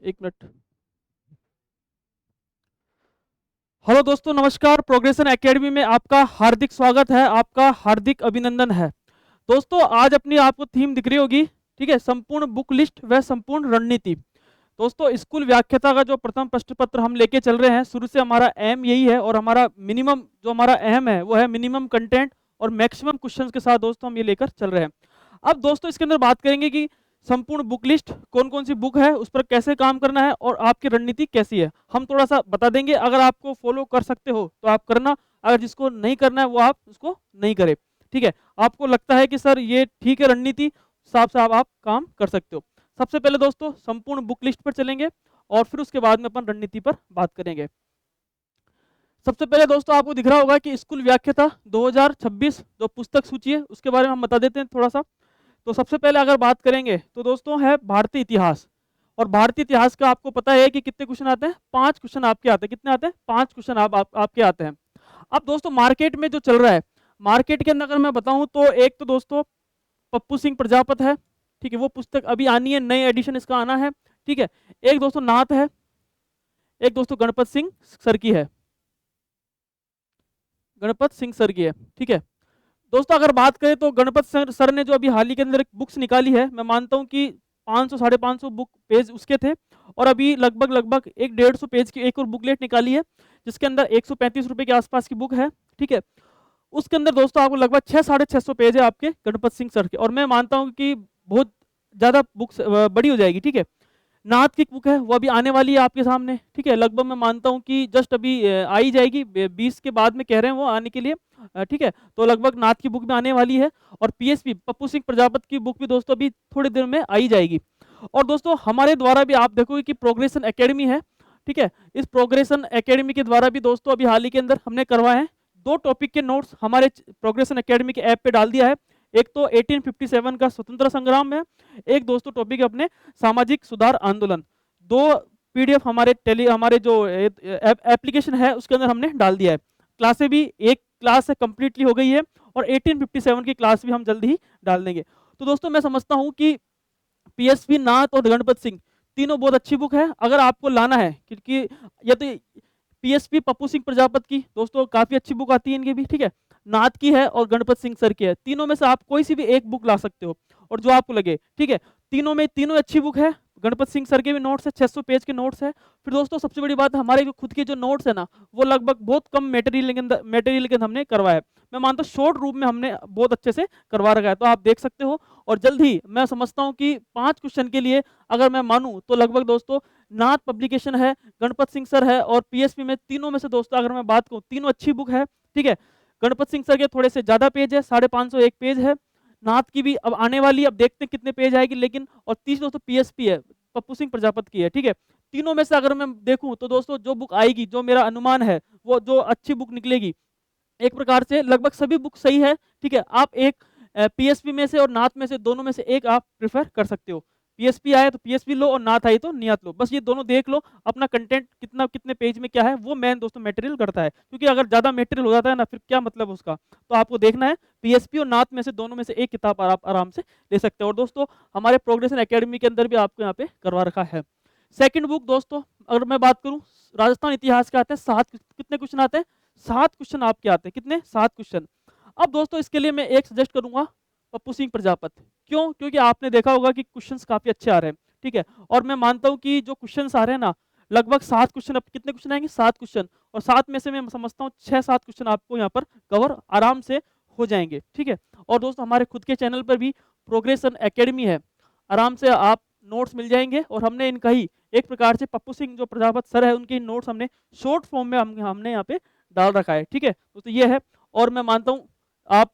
एक minute. Hello दोस्तों, नमस्कार। प्रोग्रेशन एकेडमी में आपका हार्दिक स्वागत है, आपका हार्दिक अभिनंदन है। दोस्तों, आज अपनी आपको थीम दिख रही होगी, ठीक है, संपूर्ण बुक लिस्ट व संपूर्ण रणनीति। दोस्तों, स्कूल व्याख्याता का जो प्रथम प्रश्न पत्र हम लेके चल रहे हैं, शुरू से हमारा एम यही है, और हमारा मिनिमम जो हमारा एम है वो है मिनिमम कंटेंट और मैक्सिमम क्वेश्चंस के साथ दोस्तों हम ये लेकर चल रहे हैं। अब दोस्तों इसके अंदर बात करेंगे कि संपूर्ण बुक लिस्ट कौन कौन सी बुक है, उस पर कैसे काम करना है और आपकी रणनीति कैसी है, हम थोड़ा सा बता देंगे। अगर आपको फॉलो कर सकते हो तो आप करना, अगर जिसको नहीं करना है वो आप उसको नहीं करें। ठीक है, आपको लगता है कि सर ये ठीक है रणनीति, हिसाब से आप काम कर सकते हो। सबसे पहले दोस्तों संपूर्ण बुक लिस्ट पर चलेंगे और फिर उसके बाद में अपन रणनीति पर बात करेंगे। सबसे पहले दोस्तों आपको दिख रहा होगा कि स्कूल व्याख्याता 2026 जो पुस्तक सूची है उसके बारे में हम बता देते हैं थोड़ा सा। तो सबसे पहले अगर बात करेंगे तो दोस्तों है भारतीय इतिहास। और भारतीय इतिहास का आपको पता है कि कितने क्वेश्चन आते हैं, 5 क्वेश्चन आपके आते हैं। कितने आते हैं? 5 क्वेश्चन आपके आते हैं। अब दोस्तों मार्केट में जो चल रहा है, मार्केट के अंदर अगर मैं बताऊं तो एक तो दोस्तों पप्पू सिंह प्रजापत है, ठीक है, वो पुस्तक अभी आनी है, नई एडिशन इसका आना है। ठीक है, एक दोस्तों नाथ है, एक दोस्तों गणपत सिंह सर की है, गणपत सिंह सर की है। ठीक है दोस्तों, अगर बात करें तो गणपत सर ने जो अभी हाल ही के अंदर एक बुक्स निकाली है, मैं मानता हूं कि 500 550 बुक पेज उसके थे, और अभी लगभग लगभग 150 पेज की एक और बुकलेट निकाली है जिसके अंदर 135 रुपए के आसपास की बुक है। ठीक है, उसके अंदर दोस्तों आपको लगभग 600 पेज है आपके गणपत सिंह सर के, और मैं मानता हूं कि बहुत ज्यादा बुक्स बड़ी हो जाएगी। ठीक है, नाथ की बुक है वो अभी आने वाली है आपके सामने। ठीक है, लगभग मैं मानता हूँ कि जस्ट अभी आई जाएगी, 20 के बाद में कह रहे हैं वो आने के लिए। ठीक है, तो लगभग नाथ की बुक में आने वाली है, और पीएसपी पप्पू सिंह प्रजापत की बुक भी दोस्तों अभी थोड़ी देर में आई जाएगी। और दोस्तों हमारे द्वारा भी आप देखोगे कि प्रोग्रेशन एकेडमी है। ठीक है, इस प्रोग्रेशन एकेडमी के द्वारा भी दोस्तों अभी हाल ही के अंदर हमने करवाए हैं 2 टॉपिक के नोट्स हमारे प्रोग्रेशन एकेडमी के ऐप पे डाल दिया है। एक तो 1857 का स्वतंत्र संग्राम है, एक दोस्तों टॉपिक है अपने सामाजिक सुधार आंदोलन। 2 पीडीएफ हमारे जो एप्लीकेशन है उसके अंदर हमने डाल दिया है। क्लासें भी, एक क्लास है कंप्लीटली हो गई है, और 1857 की क्लास भी हम जल्द ही डाल देंगे। तो दोस्तों मैं समझता हूं कि पीएसपी नाथ और गणपत सिंह तीनों बहुत अच्छी बुक है अगर आपको लाना है, क्योंकि या तो पीएसपी पप्पू सिंह प्रजापत की दोस्तों काफी अच्छी बुक आती है इनकी भी। ठीक है, नाथ की है और गणपत सिंह सर की है, तीनों में से आप कोई सी भी एक बुक ला सकते हो और जो आपको लगे। ठीक है, तीनों में तीनों अच्छी बुक है। गणपत सिंह सर के भी नोट्स है, 600 पेज के नोट्स है। फिर दोस्तों सबसे बड़ी बात, हमारे जो खुद के जो नोट्स है ना, वो लगभग बहुत कम मटेरियल के अंदर हमने करवाया है। मैं मानता हूँ शॉर्ट रूप में हमने बहुत अच्छे से करवा रखा है, तो आप देख सकते हो। और जल्द ही मैं समझता हूँ कि 5 क्वेश्चन के लिए अगर मैं मानूं तो लगभग दोस्तों नाथ पब्लिकेशन है, गणपत सिंह सर है, और पीएसपी में, तीनों में से दोस्तों अगर मैं बात करूं तीनों अच्छी बुक है। ठीक है, गणपत सिंह सर के थोड़े से ज्यादा पेज है, 550 एक पेज है। नाथ की भी अब आने वाली है, अब देखते हैं कितने पेज आएगी। लेकिन और तीसरी दोस्तों पीएसपी है, पप्पू सिंह प्रजापत की है। ठीक है, तीनों में से अगर मैं देखूं तो दोस्तों जो बुक आएगी, जो मेरा अनुमान है, वो जो अच्छी बुक निकलेगी, एक प्रकार से लगभग सभी बुक सही है। ठीक है, आप एक पीएसपी में से और नाथ में से, दोनों में से एक आप प्रेफर कर सकते हो। पीएसपी आए तो पीएसपी लो, और नाथ आई तो नियत लो, बस ये दोनों देख लो। अपना कंटेंट कितना, कितने पेज में क्या है, वो मेन दोस्तों मटेरियल करता है, क्योंकि अगर ज्यादा मटेरियल हो जाता है ना, फिर क्या मतलब उसका। तो आपको देखना है पीएसपी और नाथ में से, दोनों में से एक किताब आप आराम से ले सकते हो। और दोस्तों हमारे प्रोग्रेशन एकेडमी के अंदर भी आपको यहाँ पे करवा रखा है। सेकंड बुक दोस्तों अगर मैं बात करूं, राजस्थान इतिहास के आते हैं 7, कितने क्वेश्चन आते हैं? 7 क्वेश्चन आपके आते हैं। कितने? 7 क्वेश्चन। अब दोस्तों इसके लिए मैं एक सजेस्ट करूंगा, पप्पू सिंह प्रजापत। क्यों? क्योंकि आपने देखा होगा कि क्वेश्चंस काफी अच्छे आ रहे हैं। ठीक है, और मैं मानता हूं कि जो क्वेश्चंस आ रहे हैं ना, लगभग 7 क्वेश्चन, अब कितने क्वेश्चन आएंगे? 7 क्वेश्चन, और 7 में से मैं समझता हूँ 6-7 क्वेश्चन आपको यहाँ पर कवर आराम से हो जाएंगे। ठीक है, और दोस्तों हमारे खुद के चैनल पर भी प्रोग्रेशन एकेडमी है, आराम से आप नोट्स मिल जाएंगे। और हमने इनका ही एक प्रकार से पप्पू सिंह जो प्रजापत सर है उनके नोट्स हमने शॉर्ट फॉर्म में हमने यहाँ पे डाल रखा है। ठीक है, तो ये है। और मैं मानता हूँ आप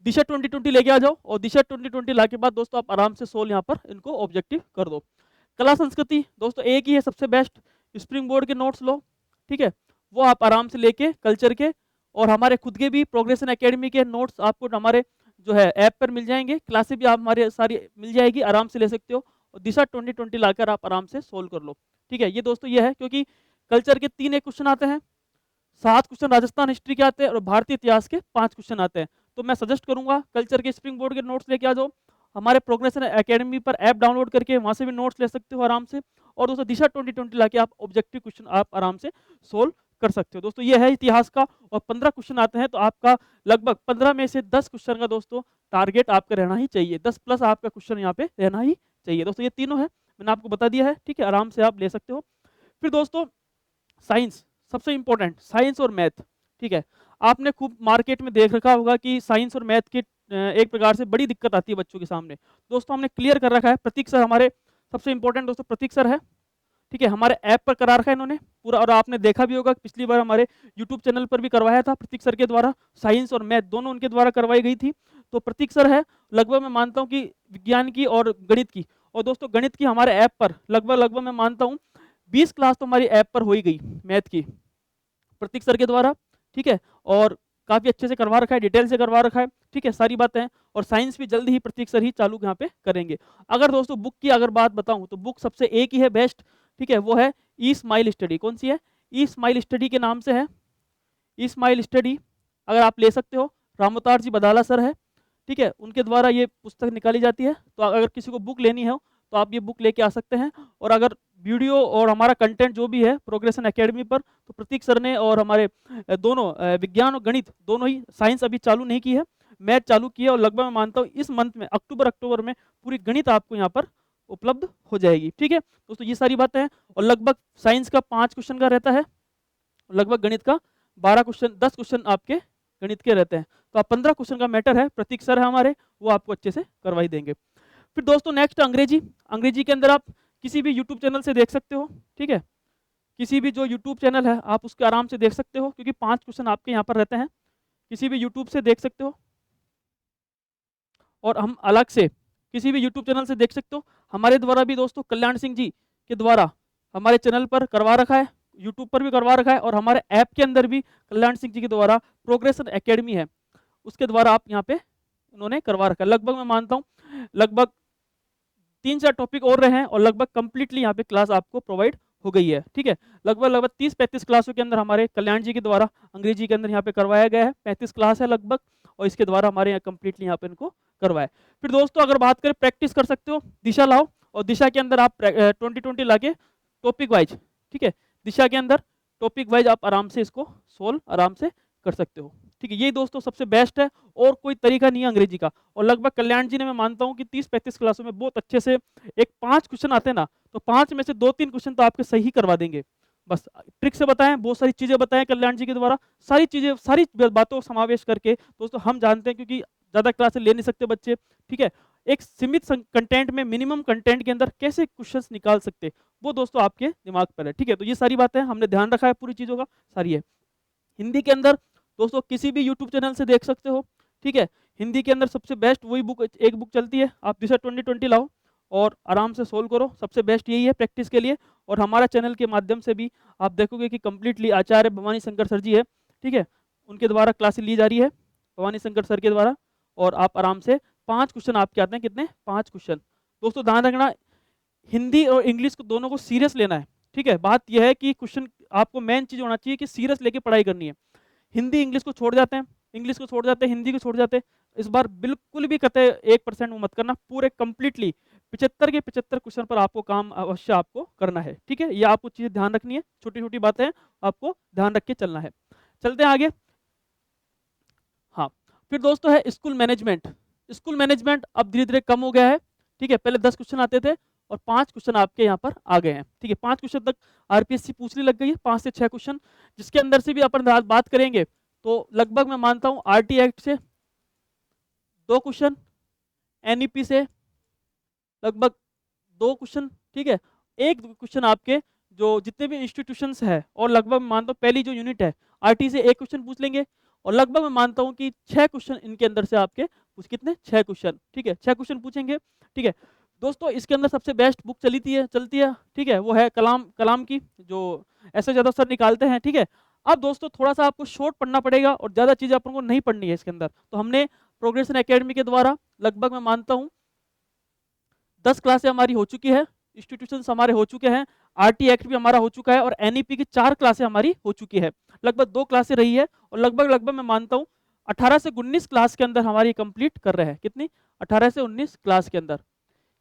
दिशा 2020 लेके आ जाओ, और दिशा 2020 ला के बाद दोस्तों आप आराम से सोल यहाँ पर इनको ऑब्जेक्टिव कर दो। कला संस्कृति दोस्तों एक ही है सबसे बेस्ट, स्प्रिंग बोर्ड के नोट्स लो। ठीक है, वो आप आराम से लेके कल्चर के, और हमारे खुद के भी प्रोग्रेशन एकेडमी के नोट्स आपको हमारे जो है ऐप पर मिल जाएंगे। क्लासेस भी आप हमारे सारी मिल जाएगी, आराम से ले सकते हो। और दिशा 2020 लाकर आप आराम से सोल्व कर लो। ठीक है, ये दोस्तों ये है, क्योंकि कल्चर के 3 एक क्वेश्चन आते हैं, 7 क्वेश्चन राजस्थान हिस्ट्री के आते हैं, और भारतीय इतिहास के 5 क्वेश्चन आते हैं। तो मैं सजेस्ट करूंगा कल्चर के स्प्रिंग बोर्ड के नोट्स लेके आ जाओ, हमारे प्रोग्रेशन एकेडमी पर ऐप डाउनलोड करके वहाँ से भी नोट्स ले सकते हो आराम से। और दोस्तों दिशा 2020 लाके आप ऑब्जेक्टिव क्वेश्चन आप आराम से सोल्व कर सकते हो। दोस्तों ये है इतिहास का, और 15 क्वेश्चन आते हैं तो आपका लगभग 15 में से 10 क्वेश्चन का दोस्तों टारगेट आपका रहना ही चाहिए, 10 प्लस आपका क्वेश्चन यहाँ पे रहना ही चाहिए। दोस्तों ये तीनों है, मैंने आपको बता दिया है, ठीक है, आराम से आप ले सकते हो। फिर दोस्तों साइंस सबसे इंपॉर्टेंट, साइंस और मैथ, ठीक है। आपने खूब मार्केट में देख रखा होगा कि साइंस और मैथ की एक प्रकार से बड़ी दिक्कत आती है बच्चों के सामने। दोस्तों हमने क्लियर कर रखा है, प्रतीक सर हमारे सबसे इंपॉर्टेंट दोस्तों प्रतीक सर है, ठीक है, हमारे ऐप पर करा रखा है इन्होंने पूरा। और आपने देखा भी होगा पिछली बार हमारे यूट्यूब चैनल पर भी करवाया था प्रतीक सर के द्वारा, साइंस और मैथ दोनों उनके द्वारा करवाई गई थी। तो प्रतीक सर है, लगभग मैं मानता हूँ कि विज्ञान की और गणित की, और दोस्तों गणित की हमारे ऐप पर लगभग मैं मानता हूँ 20 क्लास तो हमारी ऐप पर हो ही गई मैथ की प्रतीक सर के द्वारा, ठीक है। और काफ़ी अच्छे से करवा रखा है, डिटेल से करवा रखा है, ठीक है, सारी बातें। और साइंस भी जल्दी ही प्रतीक सर ही चालू यहाँ पे करेंगे। अगर दोस्तों बुक की अगर बात बताऊँ तो बुक सबसे एक ही है बेस्ट, ठीक है, वो है ई स्माइल स्टडी। कौन सी है? ई स्माइल स्टडी के नाम से है, ई स्माइल स्टडी, अगर आप ले सकते हो। रामोतार जी बदाला सर है, ठीक है, उनके द्वारा ये पुस्तक निकाली जाती है। तो अगर किसी को बुक लेनी हो तो आप ये बुक लेके आ सकते हैं। और अगर वीडियो और हमारा कंटेंट जो भी है प्रोग्रेशन एकेडमी पर, तो प्रतीक सर ने और हमारे दोनों विज्ञान और गणित दोनों ही, साइंस अभी चालू नहीं की है, मैथ चालू की है। और लगभग मैं मानता हूँ इस मंथ में अक्टूबर में पूरी गणित आपको यहाँ पर उपलब्ध हो जाएगी, ठीक है दोस्तों, ये सारी बातें हैं। और लगभग साइंस का 5 क्वेश्चन का रहता है, लगभग गणित का 12 क्वेश्चन, 10 क्वेश्चन आपके गणित के रहते हैं। तो आप 15 क्वेश्चन का मैटर है, प्रतीक सर है हमारे, वो आपको अच्छे से करवाई देंगे। फिर दोस्तों नेक्स्ट अंग्रेजी, अंग्रेजी के अंदर आप किसी भी यूट्यूब चैनल से देख सकते हो, ठीक है, किसी भी जो यूट्यूब चैनल है आप उसके आराम से देख सकते हो, क्योंकि 5 क्वेश्चन आपके यहाँ पर रहते हैं, किसी भी यूट्यूब से देख सकते हो। और हम अलग से किसी भी यूट्यूब चैनल से देख सकते हो। हमारे द्वारा भी दोस्तों कल्याण सिंह जी के द्वारा हमारे चैनल पर करवा रखा है, यूट्यूब पर भी करवा रखा है, और हमारे ऐप के अंदर भी कल्याण सिंह जी के द्वारा प्रोग्रेशन एकेडमी है उसके द्वारा आप यहाँ पे उन्होंने करवा रखा है। लगभग मैं मानता हूँ लगभग 3-4 टॉपिक और रहे हैं, और लगभग कंप्लीटली यहाँ पे क्लास आपको प्रोवाइड हो गई है, ठीक है। लगभग 30-35 क्लासों के अंदर हमारे कल्याण जी के द्वारा अंग्रेजी के अंदर यहाँ पे करवाया गया है, 35 क्लास है लगभग, और इसके द्वारा हमारे यहाँ कंप्लीटली यहाँ पे इनको करवाया। फिर दोस्तों अगर बात करें प्रैक्टिस कर सकते हो, दिशा लाओ, और दिशा के अंदर आप 2020 लाके टॉपिक वाइज, ठीक है, दिशा के अंदर टॉपिक वाइज आप आराम से इसको सोल्व आराम से कर सकते हो, ठीक है। ये दोस्तों सबसे बेस्ट है, और कोई तरीका नहीं है अंग्रेजी का। और लगभग कल्याण जी ने, मैं मानता हूँ कि 30-35 क्लासों में बहुत अच्छे से एक 5 क्वेश्चन आते हैं ना, तो 5 में से 2-3 क्वेश्चन तो आपके सही करवा देंगे। बस ट्रिक से बताएं, बहुत सारी चीज़ें बताएं कल्याण जी के द्वारा, सारी चीज़ें, सारी बातों का समावेश करके दोस्तों हम जानते हैं, क्योंकि ज़्यादा क्लासेस ले नहीं सकते बच्चे, ठीक है, एक सीमित कंटेंट में, मिनिमम कंटेंट के अंदर कैसे क्वेश्चंस निकाल सकते, वो दोस्तों आपके दिमाग पर है, ठीक है। तो ये सारी बातें हमने ध्यान रखा है, पूरी चीज़ों का सारी है। हिंदी के अंदर दोस्तों किसी भी यूट्यूब चैनल से देख सकते हो, ठीक है। हिंदी के अंदर सबसे बेस्ट वही बुक, एक बुक चलती है, आप दिशा 2020 लाओ और आराम से सोल्व करो, सबसे बेस्ट यही है प्रैक्टिस के लिए। और हमारा चैनल के माध्यम से भी आप देखोगे कि कंप्लीटली आचार्य भवानी शंकर सर जी है, ठीक है, उनके द्वारा क्लासेस ली जा रही है, भवानी शंकर सर के द्वारा। और आप आराम से 5 क्वेश्चन आपके आते हैं, कितने? 5 क्वेश्चन। दोस्तों ध्यान रखना, हिंदी और इंग्लिश को दोनों को सीरियस लेना है, ठीक है। बात यह है कि क्वेश्चन आपको मेन चीज़ होना चाहिए कि सीरियस लेके पढ़ाई करनी है। हिंदी इंग्लिश को छोड़ जाते हैं, इंग्लिश को छोड़ जाते हैं, हिंदी को छोड़ जाते हैं। इस बार बिल्कुल भी कतई 1% मत करना, पूरे कंप्लीटली 75 के 75 क्वेश्चन पर आपको काम अवश्य आपको करना है, ठीक है। ये आपको चीज़ें ध्यान रखनी है, छोटी छोटी बातें हैं, आपको ध्यान रख के चलना है। चलते हैं आगे। हाँ, फिर दोस्तों है स्कूल मैनेजमेंट। स्कूल मैनेजमेंट अब धीरे धीरे कम हो गया है, ठीक है। पहले 10 क्वेश्चन आते थे और 5 क्वेश्चन आपके यहाँ पर आ गए हैं, ठीक है। 5 क्वेश्चन तक आरपीएससी पूछने लग गई है, 5 से 6 क्वेश्चन, जिसके अंदर से भी अपन बात करेंगे तो लगभग मैं मानता हूँ आरटी एक्ट से 2 क्वेश्चन, एनईपी से लगभग 2 क्वेश्चन, ठीक है। एक क्वेश्चन आपके जो जितने भी इंस्टीट्यूशंस है, और लगभग मैं मानता हूँ पहली जो यूनिट है आरटी से 1 क्वेश्चन पूछ लेंगे, और लगभग मैं मानता हूँ कि 6 क्वेश्चन इनके अंदर से आपके पूछ, कितने? 6 क्वेश्चन, ठीक है, 6 क्वेश्चन पूछेंगे, ठीक है। दोस्तों इसके अंदर सबसे बेस्ट बुक चलती है, ठीक है, वो है कलाम की, जो ऐसे ज़्यादा सर निकालते हैं, ठीक है। अब दोस्तों थोड़ा सा आपको शॉर्ट पढ़ना पड़ेगा, और ज़्यादा चीज़ें अपन को नहीं पढ़नी है इसके अंदर। तो हमने प्रोग्रेशन एकेडमी के द्वारा लगभग मैं मानता हूँ 10 क्लासें हमारी हो चुकी है, इंस्टीट्यूशंस हमारे हो चुके हैं, आरटी एक्ट भी हमारा हो चुका है, और एनईपी की 4 क्लासें हमारी हो चुकी है। लगभग 2 क्लासें रही है, और लगभग मैं मानता हूँ 18 से 19 क्लास के अंदर हमारी कंप्लीट कर रहे हैं। कितनी? 18 से 19 क्लास के अंदर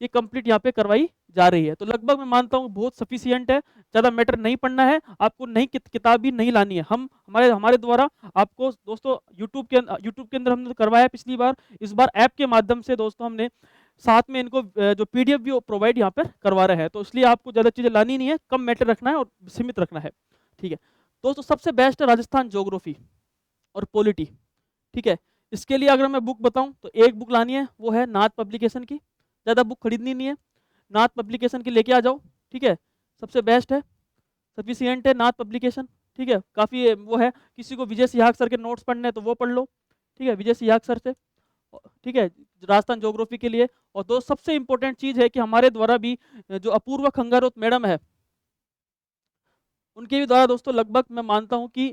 ये कंप्लीट यहाँ पे करवाई जा रही है। तो लगभग मैं मानता हूँ बहुत सफिशिएंट है, ज़्यादा मैटर नहीं पढ़ना है, आपको नई किताब भी नहीं लानी है। हम हमारे हमारे द्वारा आपको दोस्तों यूट्यूब के अंदर हमने करवाया पिछली बार, इस बार ऐप के माध्यम से दोस्तों हमने साथ में इनको जो पीडीएफ भी प्रोवाइड यहाँ पर करवा रहे हैं। तो इसलिए आपको ज़्यादा चीज़ें लानी नहीं है, कम मैटर रखना है और सीमित रखना है। ठीक है दोस्तों, सबसे बेस्ट है राजस्थान ज्योग्राफी और पॉलिटी। ठीक है, इसके लिए अगर मैं बुक बताऊं तो एक बुक लानी है, वो है नाथ पब्लिकेशन की। ज़्यादा बुक खरीदनी नहीं है, नाथ पब्लिकेशन की लेके आ जाओ। ठीक है, सबसे बेस्ट है, सफिशियंट है नाथ पब्लिकेशन। ठीक है, काफ़ी वो है, किसी को विजय सिहाग सर के नोट्स पढ़ने हैं तो वो पढ़ लो। ठीक है, विजय सिहाग सर से। ठीक है, राजस्थान ज्योग्राफी के लिए। और दो सबसे इंपॉर्टेंट चीज़ है कि हमारे द्वारा भी जो अपूर्वा खंगारोत मैडम है, उनके भी द्वारा दोस्तों लगभग मैं मानता हूँ कि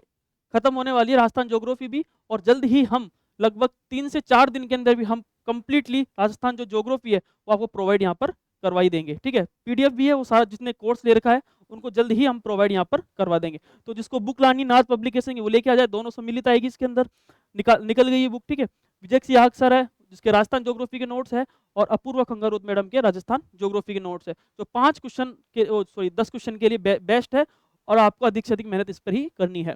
खत्म होने वाली है राजस्थान ज्योग्राफी भी, और जल्द ही हम लगभग 3 से 4 दिन के अंदर भी हम कंप्लीटली राजस्थान जो ज्योग्राफी है वो आपको प्रोवाइड यहाँ पर करवाई देंगे। ठीक है, पीडीएफ भी है, वो सारा जिसने कोर्स ले रखा है उनको जल्द ही हम प्रोवाइड यहाँ पर करवा देंगे। तो जिसको बुक लानी नाथ पब्लिकेशन की वो लेके आ जाए, दोनों सम्मिलित आएगी इसके अंदर। निकल गई ये बुक। ठीक है, विजय सिहाग सर है जिसके राजस्थान ज्योग्राफी के नोट्स है, और अपूर्वा खंगारोत मैडम के राजस्थान ज्योग्राफी के नोट्स है। तो 5 क्वेश्चन के 10 क्वेश्चन के लिए बेस्ट है, और आपको अधिक से अधिक मेहनत इस पर ही करनी है।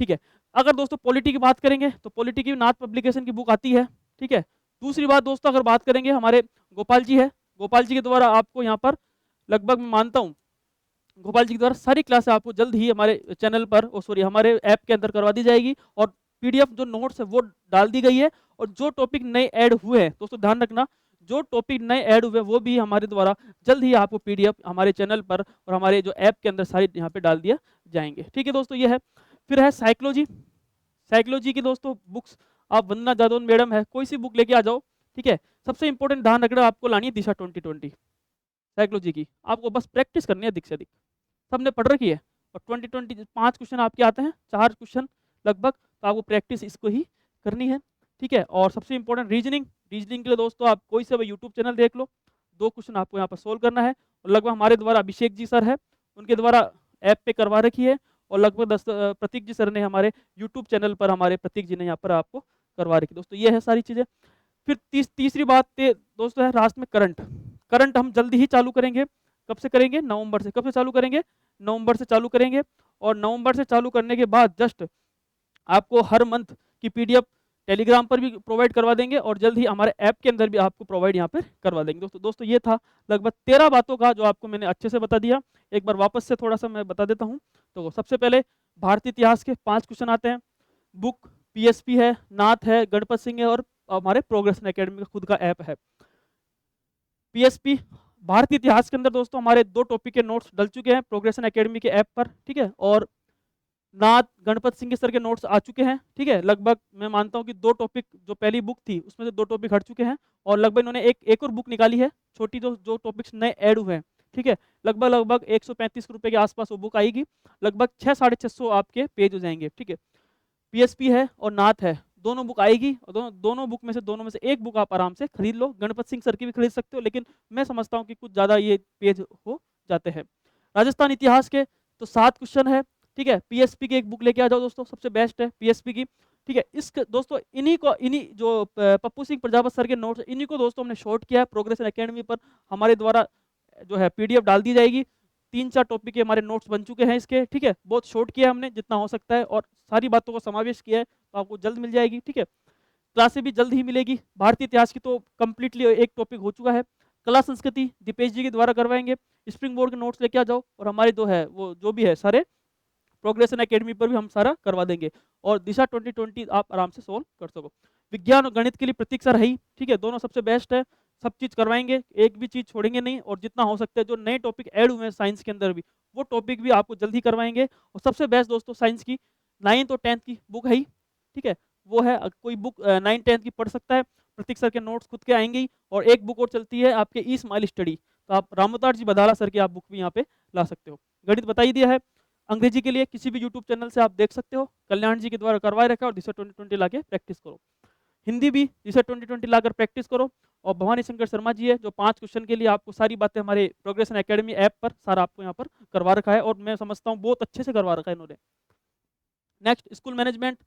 ठीक है, अगर दोस्तों पॉलिटी की बात करेंगे तो पॉलिटी की नाथ पब्लिकेशन की बुक आती है। ठीक है, दूसरी बात दोस्तों अगर बात करेंगे, हमारे गोपाल जी है, गोपाल जी के द्वारा आपको यहाँ पर लगभग मैं मानता हूँ गोपाल जी के द्वारा सारी क्लासें आपको जल्द ही हमारे चैनल पर हमारे ऐप के अंदर करवा दी जाएगी, और पीडीएफ जो नोट्स है वो डाल दी गई है। और जो टॉपिक नए ऐड हुए हैं दोस्तों, ध्यान रखना, जो टॉपिक नए ऐड हुए वो भी हमारे द्वारा जल्द ही आपको पीडीएफ हमारे चैनल पर और हमारे जो ऐप के अंदर सारी यहाँ पे डाल दिया जाएंगे। ठीक है दोस्तों, ये है। फिर है साइकोलॉजी। साइकोलॉजी की दोस्तों बुक्स आप वंदना जादौन मैडम है, कोई सी बुक लेके आ जाओ। ठीक है, सबसे इंपॉर्टेंट ध्यान रखना, आपको लानी है दिशा 2020 साइकोलॉजी की। आपको बस प्रैक्टिस करनी है अधिक से अधिक, सबने पढ़ रखी है। और 2020 5 क्वेश्चन आपके आते हैं, 4 क्वेश्चन लगभग, तो आपको प्रैक्टिस इसको ही करनी है। ठीक है, और सबसे इंपॉर्टेंट रीजनिंग। रीजनिंग के लिए दोस्तों आप कोई से यूट्यूब चैनल देख लो, 2 क्वेश्चन आपको यहाँ पर सोल्व करना है। और लगभग हमारे द्वारा अभिषेक जी सर है, उनके द्वारा ऐप पे करवा रखी है। और लगभग 10 प्रतीक जी सर ने हमारे यूट्यूब चैनल पर, हमारे प्रतीक जी ने यहाँ पर आपको करवा रखी। दोस्तों ये है सारी चीज़ें। फिर तीसरी बात दोस्तों है राष्ट्र में करंट। करंट हम जल्दी ही चालू करेंगे। कब से करेंगे? नवंबर से। कब से चालू करेंगे? नवंबर से चालू करेंगे। और नवंबर से चालू करने के बाद जस्ट आपको हर मंथ की पीडीएफ टेलीग्राम पर भी प्रोवाइड करवा देंगे, और जल्द ही हमारे ऐप के अंदर भी आपको प्रोवाइड यहाँ पर करवा देंगे। दोस्तों ये था लगभग 13 बातों का जो आपको मैंने अच्छे से बता दिया। एक बार वापस से थोड़ा सा मैं बता देता हूँ। तो सबसे पहले भारतीय इतिहास के 5 क्वेश्चन आते हैं। बुक पीएसपी है, नाथ है, गणपत सिंह है, और हमारे प्रोग्रेशन एकेडमी का खुद का ऐप है। पीएसपी भारतीय इतिहास के अंदर दोस्तों हमारे 2 टॉपिक के नोट्स डल चुके हैं प्रोग्रेशन एकेडमी के ऐप पर। ठीक है, और नाथ गणपत सिंह सर के नोट्स आ चुके हैं। ठीक है, लगभग मैं मानता हूं कि 2 टॉपिक जो पहली बुक थी उसमें से 2 टॉपिक हट चुके हैं, और लगभग इन्होंने एक और बुक निकाली है छोटी, जो टॉपिक्स नए ऐड हुए हैं। ठीक है, लगभग 135 रुपए के आसपास वो बुक आएगी, लगभग 600-650 आपके पेज हो जाएंगे। ठीक है, पीएसपी है और नाथ है, दोनों बुक आएगी, और दोनों बुक में से एक बुक आप आराम से खरीद लो। गणपत सिंह सर की भी खरीद सकते हो, लेकिन मैं समझता हूँ कि कुछ ज़्यादा ये पेज हो जाते हैं। राजस्थान इतिहास के तो 7 क्वेश्चन है। ठीक है, पीएसपी की एक बुक लेके आ जाओ दोस्तों, सबसे बेस्ट है पीएसपी की। ठीक है, इस दोस्तों इन्हीं जो पप्पू सिंह प्रजापत सर के नोट्स, इन्हीं को दोस्तों हमने शॉर्ट किया है प्रोग्रेशन एकेडमी पर, हमारे द्वारा जो है पीडीएफ डाल दी जाएगी। 3-4 टॉपिक के हमारे नोट्स बन चुके हैं इसके। ठीक है, बहुत शॉर्ट किया हमने जितना हो सकता है, और सारी बातों का समावेश किया है, तो आपको जल्द मिल जाएगी। ठीक है, क्लासें भी जल्द ही मिलेगी। भारतीय इतिहास की तो कंप्लीटली एक टॉपिक हो चुका है। कला संस्कृति दीपेश जी के द्वारा करवाएंगे। स्प्रिंग बोर्ड के नोट्स लेके आ जाओ, और हमारे जो है वो जो भी है सारे प्रोग्रेशन एकेडमी पर भी हम सारा करवा देंगे, और दिशा 2020 आप आराम से सोल्व कर सको। विज्ञान और गणित के लिए प्रतीक सर है ही। ठीक है, दोनों सबसे बेस्ट है, सब चीज़ करवाएंगे, एक भी चीज़ छोड़ेंगे नहीं, और जितना हो सकता है जो नए टॉपिक ऐड हुए हैं साइंस के अंदर भी, वो टॉपिक भी आपको जल्दी करवाएंगे। और सबसे बेस्ट दोस्तों साइंस की 9th और 10th की बुक है ही। ठीक है, वो है, कोई बुक 9th-10th की पढ़ सकता है, प्रतीक सर के नोट्स खुद के आएंगे ही। और एक बुक और चलती है आपके ई स्माइल स्टडी, तो आप रामोतार जी बदाला सर की आप बुक भी यहाँ पे ला सकते हो। गणित बता ही दिया है। अंग्रेजी के लिए किसी भी यूट्यूब चैनल से आप देख सकते हो, कल्याण जी के द्वारा करवाए रखा है, और दिशा 2020 लाके प्रैक्टिस करो। हिंदी भी दिशा 2020 लाकर प्रैक्टिस करो। और भवानी शंकर शर्मा जी है जो 5 क्वेश्चन के लिए आपको सारी बातें हमारे प्रोग्रेशन एकेडमी ऐप पर सारा आपको यहाँ पर करवा रखा है, और मैं समझता हूँ बहुत अच्छे से करवा रखा है इन्होंने। नेक्स्ट स्कूल मैनेजमेंट,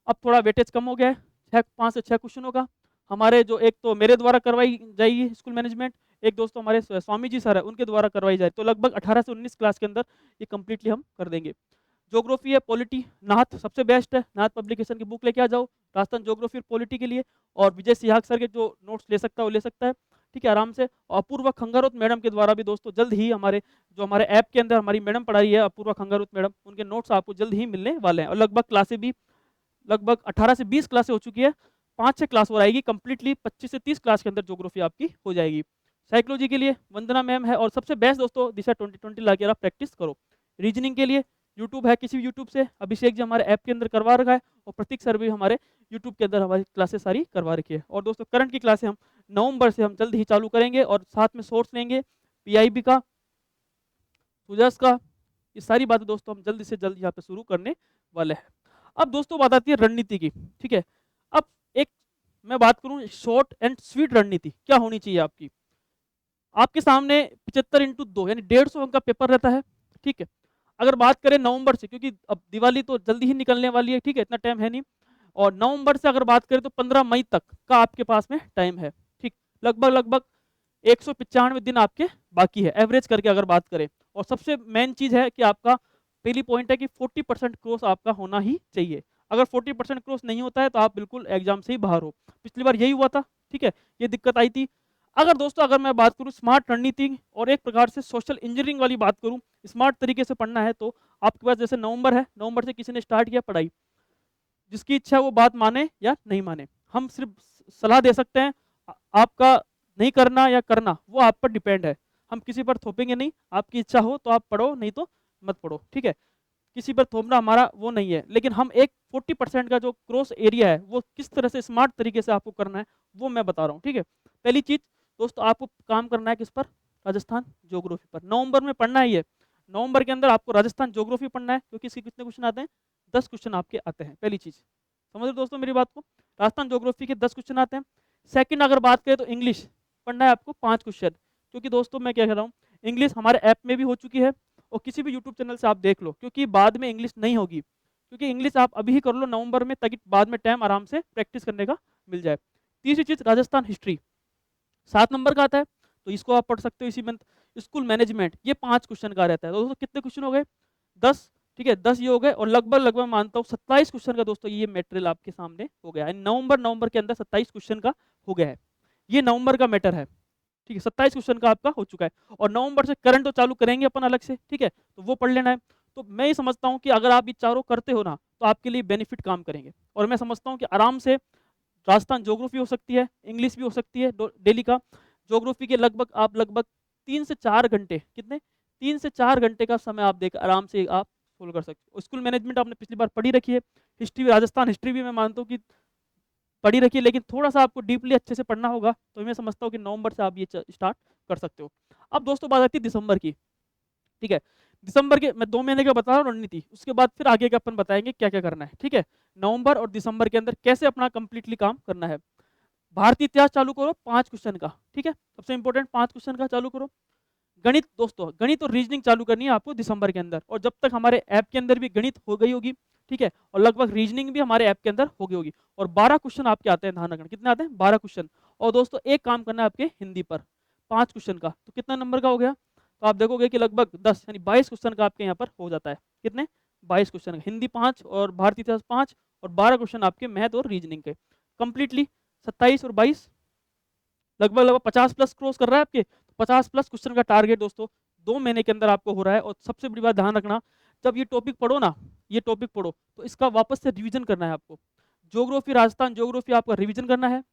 अब थोड़ा वेटेज कम हो गया है, 5 से 6 क्वेश्चन होगा हमारे, जो एक तो मेरे द्वारा करवाई जाएगी स्कूल मैनेजमेंट, एक दोस्तों हमारे स्वामी जी सर है उनके द्वारा करवाई जाए, तो लगभग 18 से 19 क्लास के अंदर ये कंप्लीटली हम कर देंगे। ज्योग्राफी है, पॉलिटी, नाथ सबसे बेस्ट है, नाथ पब्लिकेशन की बुक लेके आ जाओ राजस्थान ज्योग्राफी और पॉलिटी के लिए, और विजय सिहाग सर के जो नोट्स ले सकता है वो ले सकता है, ठीक है, आराम से। और अपूर्वा खंगारोत मैडम के द्वारा भी दोस्तों जल्द ही हमारे ऐप के अंदर हमारी मैडम पढ़ाई है, अपूर्वा खंगारोत मैडम, उनके नोट्स आपको जल्द ही मिलने वाले हैं। और लगभग क्लासें भी लगभग 18 से 20 क्लासें हो चुकी है, 5-6 क्लास और आएगी, कंप्लीटली 25 से 30 क्लास के अंदर ज्योग्राफी आपकी हो जाएगी। साइकोलॉजी के लिए वंदना मैम है, और सबसे बेस्ट दोस्तों दिशा 2020 लाके आप प्रैक्टिस करो। रीजनिंग के लिए यूट्यूब है, किसी भी यूट्यूब से अभिषेक जी हमारे ऐप के अंदर करवा रखा है, और प्रतीक सर भी हमारे यूट्यूब के अंदर हमारी क्लासेस सारी करवा रखी है। और दोस्तों करंट की क्लासें हम नवंबर से हम जल्द ही चालू करेंगे, और साथ में सोर्स लेंगे पीआईबी का, सुजस का, ये सारी बातें दोस्तों हम जल्दी से जल्द यहाँ पे शुरू करने वाले हैं। अब दोस्तों बात आती है रणनीति की, ठीक है। अब एक मैं बात करूं शॉर्ट एंड स्वीट रणनीति क्या होनी चाहिए आपकी। आपके सामने 75x2 यानी 150 अंक का पेपर रहता है, ठीक है। अगर बात करें नवंबर से, क्योंकि अब दिवाली तो जल्दी ही निकलने वाली है, ठीक है, इतना टाइम है नहीं, और नवंबर से अगर बात करें तो 15 मई तक का आपके पास में टाइम है, ठीक। लगभग लगभग 195 दिन आपके बाकी है एवरेज करके अगर बात करें। और सबसे मेन चीज़ है कि आपका पहली पॉइंट है कि 40% क्रॉस आपका होना ही चाहिए। अगर 40% क्रॉस नहीं होता है तो आप बिल्कुल एग्जाम से ही बाहर हो। पिछली बार यही हुआ था, ठीक है, ये दिक्कत आई थी। अगर दोस्तों अगर मैं बात करूं स्मार्ट रणनीति और एक प्रकार से सोशल इंजीनियरिंग वाली बात करूं, स्मार्ट तरीके से पढ़ना है, तो आपके पास जैसे नवंबर है, नवंबर से किसी ने स्टार्ट किया पढ़ाई, जिसकी इच्छा है वो बात माने या नहीं माने, हम सिर्फ सलाह दे सकते हैं। आपका नहीं करना या करना वो आप पर डिपेंड है, हम किसी पर थोपेंगे नहीं। आपकी इच्छा हो तो आप पढ़ो, नहीं तो मत पढ़ो, ठीक है। किसी पर थोपना हमारा वो नहीं है, लेकिन हम एक 40% का जो क्रॉस एरिया है वो किस तरह से स्मार्ट तरीके से आपको करना है वो मैं बता रहा हूँ, ठीक है। पहली चीज दोस्तों आपको काम करना है किस पर, राजस्थान ज्योग्राफी पर, नवंबर में पढ़ना ही है। नवंबर के अंदर आपको राजस्थान ज्योग्राफी पढ़ना है, क्योंकि इसके कितने क्वेश्चन आते हैं, 10 क्वेश्चन आपके आते हैं। पहली चीज समझ लो दोस्तों मेरी बात को, राजस्थान ज्योग्राफी के 10 क्वेश्चन आते हैं। सेकंड अगर बात करें तो इंग्लिश पढ़ना है आपको 5 क्वेश्चन, क्योंकि दोस्तों मैं क्या कह रहा हूँ, इंग्लिश हमारे ऐप में भी हो चुकी है, और किसी भी यूट्यूब चैनल से आप देख लो, क्योंकि बाद में इंग्लिश नहीं होगी, क्योंकि इंग्लिश आप अभी ही कर लो नवंबर में, ताकि बाद में टाइम आराम से प्रैक्टिस करने का मिल जाए। तीसरी चीज राजस्थान हिस्ट्री 7 नंबर का आता है, तो इसको आप पढ़ सकते हो इसी मंथ। स्कूल मैनेजमेंट ये 5 क्वेश्चन का रहता है, तो दोस्तों कितने क्वेश्चन हो गए, 10, ठीक है, 10 ये हो गए, और लगभग लगभग मानता हूँ 27 क्वेश्चन का दोस्तों ये मटेरियल आपके सामने हो गया है। नवंबर के अंदर 27 क्वेश्चन का हो गया है, ये नवंबर का मैटर है, ठीक है। 27 क्वेश्चन का आपका हो चुका है, और नवंबर से करंट तो चालू करेंगे अपन अलग से, ठीक है, तो वो पढ़ लेना है। तो मैं ये समझता हूँ कि अगर आप ये चारों करते हो ना तो आपके लिए बेनिफिट काम करेंगे, और मैं समझता हूँ कि आराम से राजस्थान ज्योग्राफी हो सकती है, इंग्लिश भी हो सकती है डेली का। ज्योग्राफी के लगभग 3 से 4 घंटे, कितने, 3 से 4 घंटे का समय आप देकर आराम से आप सोल्व कर सकते हो। स्कूल मैनेजमेंट आपने पिछली बार पढ़ी रखी है, हिस्ट्री राजस्थान हिस्ट्री भी मैं मानता हूँ कि पढ़ी रखी है, लेकिन थोड़ा सा आपको डीपली अच्छे से पढ़ना होगा, तो मैं समझता हूँ कि नवंबर से आप ये स्टार्ट कर सकते हो। अब दोस्तों बात आती है दिसंबर की, ठीक है। दिसंबर के मैं 2 महीने का बता रहा हूँ रणनीति, उसके बाद फिर आगे का अपन बताएंगे क्या क्या करना है, ठीक है। नवंबर और दिसंबर के अंदर कैसे अपना कंप्लीटली काम करना है। भारतीय इतिहास चालू करो 5 क्वेश्चन का, ठीक है, सबसे इंपॉर्टेंट 5 क्वेश्चन का चालू करो। गणित दोस्तों, गणित और रीजनिंग चालू करनी है आपको दिसंबर के अंदर, और जब तक हमारे ऐप के अंदर भी गणित हो गई होगी, ठीक है, और लगभग रीजनिंग भी हमारे ऐप के अंदर हो गई होगी। और 12 क्वेश्चन आपके आते हैं, ध्यान रखना कितने आते हैं, 12 क्वेश्चन। और दोस्तों एक काम करना है आपके हिंदी पर 5 क्वेश्चन का, तो कितना नंबर का हो गया, तो आप देखोगे कि लगभग 10 यानी 22 क्वेश्चन का आपके यहाँ पर हो जाता है। कितने, 22 क्वेश्चन का, हिंदी 5 और भारतीय इतिहास 5, और 12 क्वेश्चन आपके मैथ और रीजनिंग के। कंप्लीटली 27 और 22 लगभग लगभग 50 प्लस क्रॉस कर रहा है आपके, तो 50 प्लस क्वेश्चन का टारगेट दोस्तों 2 महीने के अंदर आपको हो रहा है। और सबसे बड़ी बात ध्यान रखना, जब ये टॉपिक पढ़ो ना, ये टॉपिक पढ़ो तो इसका वापस से रिवीजन करना है आपको। ज्योग्राफी राजस्थान ज्योग्राफी आपका रिवीजन करना है,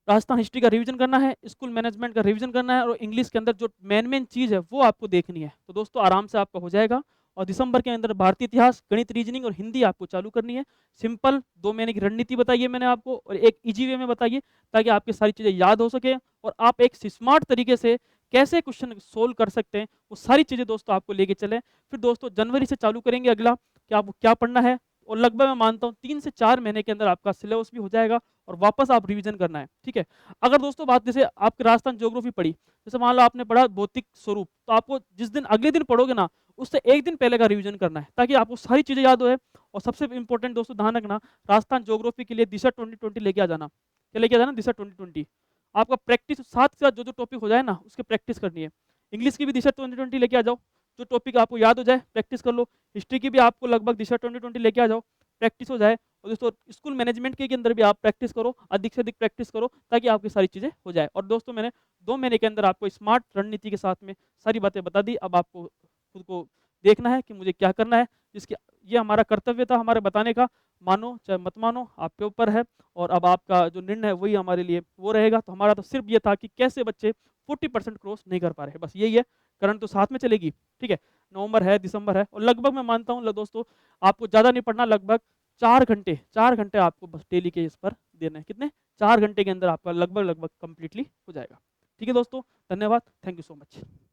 राजस्थान हिस्ट्री का रिवीजन करना है, स्कूल मैनेजमेंट का रिवीजन करना है, और इंग्लिश के अंदर जो मेन चीज़ है वो आपको देखनी है। तो दोस्तों आराम से आपका हो जाएगा। और दिसंबर के अंदर भारतीय इतिहास, गणित, रीजनिंग और हिंदी आपको चालू करनी है। सिंपल 2 महीने की रणनीति बताइए मैंने आपको, और एक इजी वे में बताइए, ताकि आपकी सारी चीज़ें याद हो सके, और आप एक स्मार्ट तरीके से कैसे क्वेश्चन सोल्व कर सकते हैं वो सारी चीज़ें दोस्तों आपको लेके चले। फिर दोस्तों जनवरी से चालू करेंगे अगला कि आपको क्या पढ़ना है, और लगभग मैं मानता हूँ 3 से 4 महीने के अंदर आपका सिलेबस भी हो जाएगा, और वापस आप रिवीजन करना है, ठीक है। अगर दोस्तों बात जैसे आपकी राजस्थान ज्योग्राफी पढ़ी, जैसे मान लो आपने पढ़ा भौतिक स्वरूप, तो आपको जिस दिन अगले दिन पढ़ोगे ना, उससे एक दिन पहले का रिवीजन करना है, ताकि आपको सारी चीज़ें याद होए। और सबसे इम्पोर्टेंट दोस्तों ध्यान रखना, राजस्थान ज्योग्राफी के लिए दिशा 2020 लेके आ जाना। क्या लेके आ जाना? दिशा 2020। आपका प्रैक्टिस साथ के साथ जो टॉपिक हो जाए ना, उसकी प्रैक्टिस करनी है। इंग्लिश की भी दिशा 2020 लेके आ जाओ, जो टॉपिक आपको याद हो जाए प्रैक्टिस कर लो। हिस्ट्री की भी आपको लगभग दिशा 2020 लेके आ जाओ, प्रैक्टिस हो जाए। और दोस्तों स्कूल मैनेजमेंट के अंदर भी आप प्रैक्टिस करो, अधिक से अधिक प्रैक्टिस करो, ताकि आपकी सारी चीज़ें हो जाए। और दोस्तों मैंने 2 महीने के अंदर आपको स्मार्ट रणनीति के साथ में सारी बातें बता दी। अब आपको खुद को देखना है कि मुझे क्या करना है, जिसके ये हमारा कर्तव्य था हमारे बताने का। मानो चाहे मत मानो, आपके ऊपर है। और अब आपका जो निर्णय है वही हमारे लिए वो रहेगा। तो हमारा तो सिर्फ ये था कि कैसे बच्चे 40% क्रॉस नहीं कर पा रहे हैं, बस यही है। करंट तो साथ में चलेगी, ठीक है। नवंबर है, दिसंबर है, और लगभग मैं मानता हूँ दोस्तों आपको ज़्यादा नहीं पढ़ना, लगभग 4 घंटे आपको बस डेली के इस पर देने हैं। कितने? 4 घंटे के अंदर आपका लगभग लगभग कंप्लीटली हो जाएगा। ठीक है दोस्तों, धन्यवाद, थैंक यू सो मच।